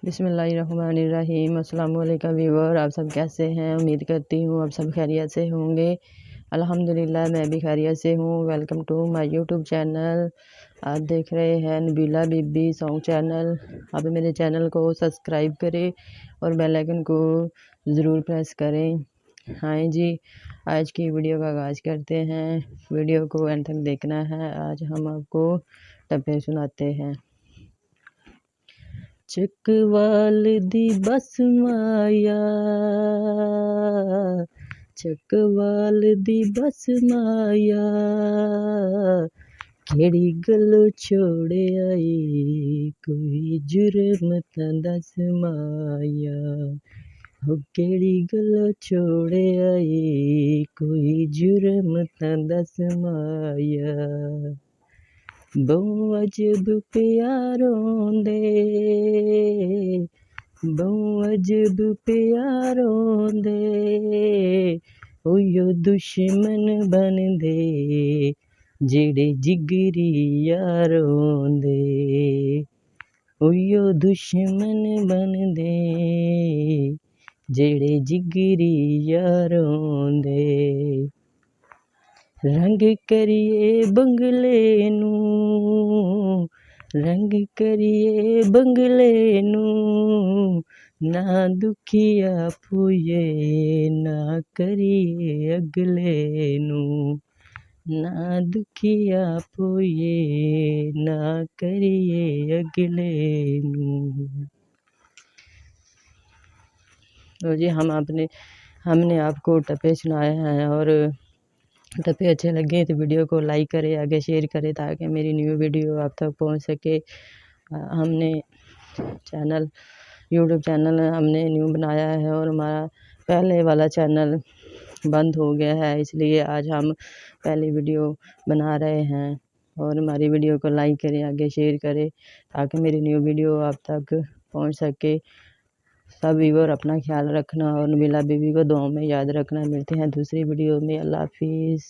बिस्मिल्लाहिर्रहमानिर्रहीम। अस्सलाम वालेकुम व्यूअर, आप सब कैसे हैं? उम्मीद करती हूँ आप सब खैरियत से होंगे। अल्हम्दुलिल्लाह मैं भी खैरियत से हूँ। Welcome to my YouTube channel. आप देख रहे हैं नबीला बीबी सॉन्ग चैनल। आप मेरे चैनल को सब्सक्राइब करें और बेल आइकन को ज़रूर प्रेस करें। हाँ जी, आज की वीडियो का आगाज़ करते हैं। वीडियो को एंड तक देखना है। आज हम आपको टप्पे सुनाते हैं। चकवाल दी बस माया, चकवाल दी बस माया, केड़ी गलो छोड़े आई, कोई जुर्म तां दस माया। हो केड़ी गलो छोड़े आई, कोई जुर्म तां दस माया। बहु अजब प्यारों दे, बहु अजब प्यारों दे, ओयो दुश्मन बन दे, जेड़े जिगरी यारों दे। ओयो दुश्मन बन दे, जेड़े जिगरी यारों दे। रंग करिए बंगले नूं, रंग करिए बंगले नूं, ना दुखिया पुए, ना करिए अगले नूं। ना दुखिया पुए, ना करिए अगले नूं। तो जी हमने आपको टप्पे सुनाए हैं, और टप्पे अच्छे लगे तो वीडियो को लाइक करें, आगे शेयर करें, ताकि मेरी न्यू वीडियो आप तक पहुंच सके। हमने यूट्यूब चैनल हमने न्यू बनाया है, और हमारा पहले वाला चैनल बंद हो गया है, इसलिए आज हम पहली वीडियो बना रहे हैं। और हमारी वीडियो को लाइक करें, आगे शेयर करें, ताकि मेरी न्यू वीडियो आप तक पहुंच सके। सब व्यूअर अपना ख्याल रखना और नबीला बीबी को दुआओं में याद रखना। मिलते हैं दूसरी वीडियो में। अल्लाह हाफिज़।